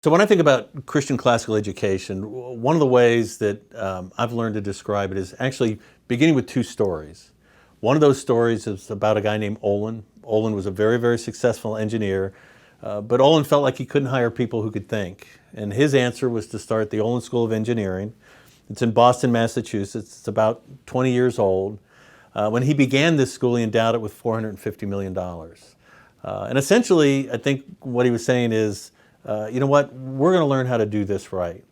So when I think about Christian classical education, one of the ways that I've learned to describe it is actually beginning with two stories. One of those stories is about a guy named Olin. Olin was a very, very successful engineer, but Olin felt like he couldn't hire people who could think. And his answer was to start the Olin School of Engineering. It's in Boston, Massachusetts. It's about 20 years old. When he began this school, he endowed it with $450 million. And essentially, I think what he was saying is, you know what, we're going to learn how to do this right.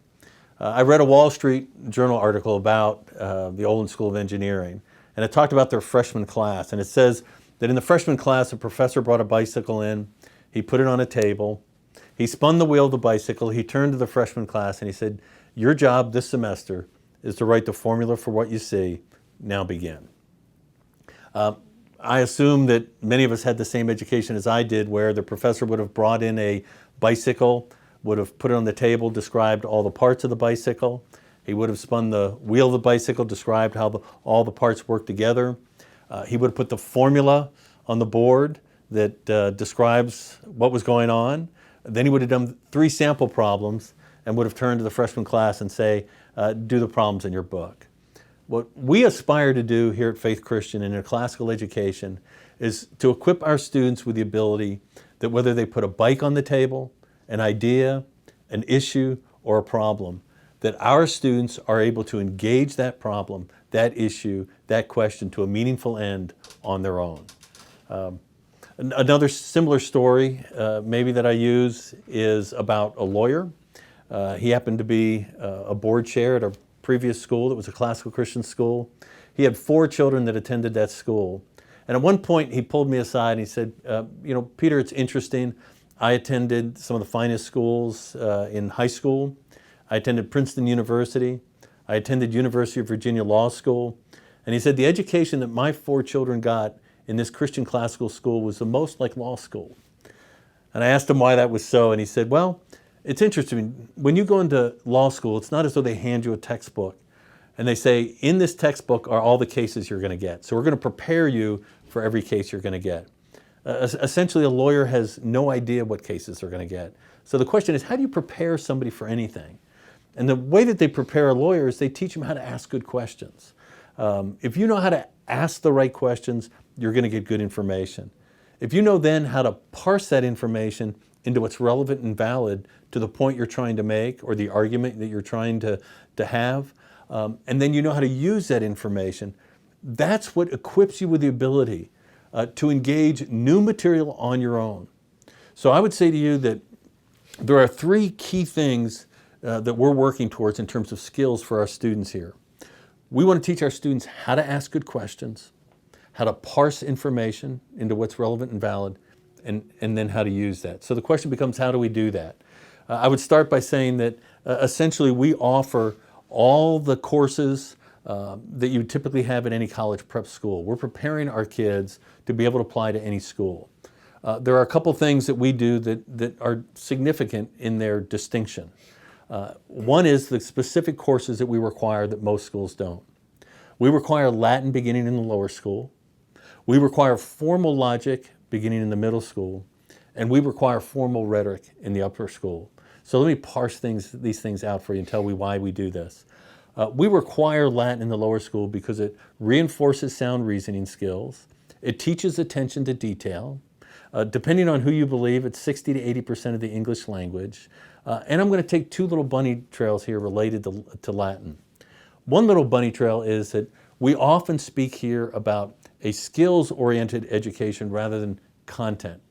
I read a Wall Street Journal article about the Olin School of Engineering, and it talked about their freshman class. And it says that in the freshman class, a professor brought a bicycle in, he put it on a table, he spun the wheel of the bicycle, he turned to the freshman class and he said, your job this semester is to write the formula for what you see, now begin. I assume that many of us had the same education as I did, where the professor would have brought in a bicycle, would have put it on the table, described all the parts of the bicycle. He would have spun the wheel of the bicycle, described how all the parts work together. He would have put the formula on the board that describes what was going on. Then he would have done 3 sample problems and would have turned to the freshman class and say, do the problems in your book. What we aspire to do here at Faith Christian in a classical education is to equip our students with the ability that whether they put a bike on the table, an idea, an issue, or a problem, that our students are able to engage that problem, that issue, that question to a meaningful end on their own. Another similar story maybe that I use is about a lawyer. He happened to be a board chair at a previous school that was a classical Christian school. He had 4 children that attended that school. And at one point he pulled me aside and he said, you know, Peter, it's interesting. I attended some of the finest schools in high school. I attended Princeton University. I attended University of Virginia Law School. And he said, the education that my 4 children got in this Christian classical school was the most like law school. And I asked him why that was so, and he said, well, it's interesting. When you go into law school, it's not as though they hand you a textbook and they say, in this textbook are all the cases you're going to get. So we're going to prepare you for every case you're going to get. Essentially, a lawyer has no idea what cases they're going to get. So the question is, how do you prepare somebody for anything? And the way that they prepare a lawyer is they teach them how to ask good questions. If you know how to ask the right questions, you're going to get good information. If you know then how to parse that information into what's relevant and valid to the point you're trying to make or the argument that you're trying to have, and then you know how to use that information, that's what equips you with the ability to engage new material on your own. So I would say to you that there are 3 key things that we're working towards in terms of skills for our students here. We want to teach our students how to ask good questions, how to parse information into what's relevant and valid, and then how to use that. So the question becomes, how do we do that? I would start by saying that essentially we offer all the courses that you typically have at any college prep school. We're preparing our kids to be able to apply to any school. There are a couple things that we do that are significant in their distinction. One is the specific courses that we require that most schools don't. We require Latin beginning in the lower school. We require formal logic beginning in the middle school, and we require formal rhetoric in the upper school. So let me parse these things out for you and tell you why we do this. We require Latin in the lower school because it reinforces sound reasoning skills. It teaches attention to detail. Depending on who you believe, it's 60 to 80% of the English language. And I'm going to take 2 little bunny trails here related to Latin. One little bunny trail is that we often speak here about a skills-oriented education rather than content.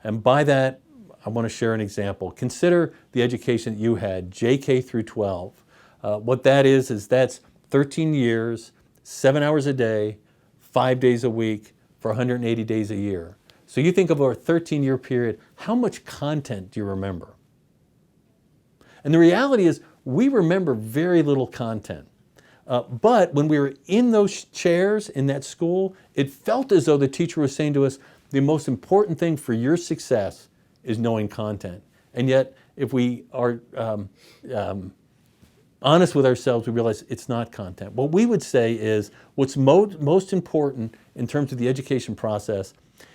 And by that, I want to share an example. Consider the education that you had, JK through 12. What that is that's 13 years, 7 hours a day, 5 days a week, for 180 days a year. So you think of our 13-year period, how much content do you remember? And the reality is, we remember very little content. But when we were in those chairs in that school, it felt as though the teacher was saying to us, the most important thing for your success is knowing content. And yet, if we are honest with ourselves, we realize it's not content. What we would say is, what's most important in terms of the education process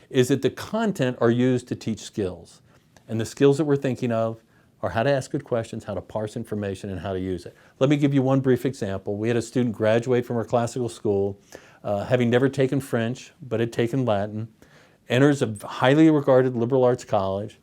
is that the content are used to teach skills. And the skills that we're thinking of are how to ask good questions, how to parse information, and how to use it. Let me give you one brief example. We had a student graduate from our classical school, having never taken French, but had taken Latin, enters a highly regarded liberal arts college,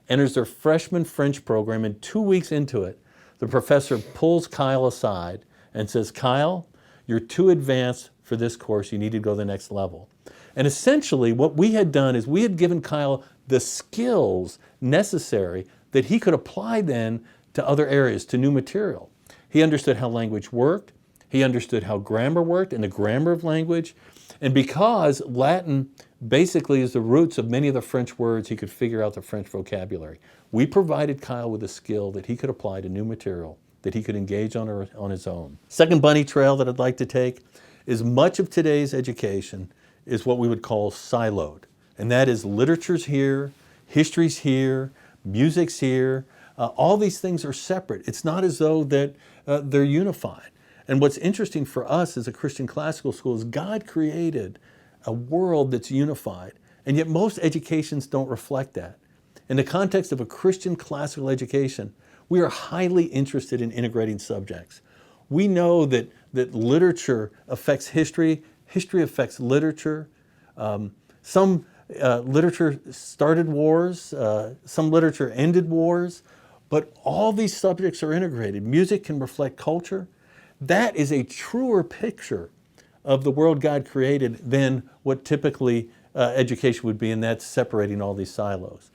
enters their freshman French program, and 2 weeks into it, the professor pulls Kyle aside and says, "Kyle, you're too advanced for this course. You need to go to the next level." And essentially what we had done is we had given Kyle the skills necessary that he could apply then to other areas, to new material. He understood how language worked. He understood how grammar worked and the grammar of language. And because Latin basically is the roots of many of the French words, he could figure out the French vocabulary. We provided Kyle with a skill that he could apply to new material, that he could engage on his own. Second bunny trail that I'd like to take is much of today's education is what we would call siloed. And that is literature's here, history's here, music's here. All these things are separate. It's not as though that they're unified. And what's interesting for us as a Christian classical school is God created a world that's unified. And yet most educations don't reflect that. In the context of a Christian classical education, we are highly interested in integrating subjects. We know that literature affects history, history affects literature. Some literature started wars, some literature ended wars, but all these subjects are integrated. Music can reflect culture. That is a truer picture of the world God created than what typically education would be, and that's separating all these silos.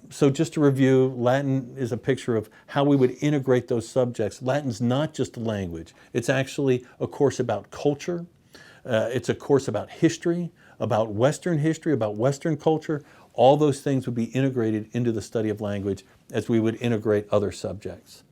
So just to review, Latin is a picture of how we would integrate those subjects. Latin's not just a language. It's actually a course about culture. It's a course about history, about Western history, about Western culture. All those things would be integrated into the study of language as we would integrate other subjects.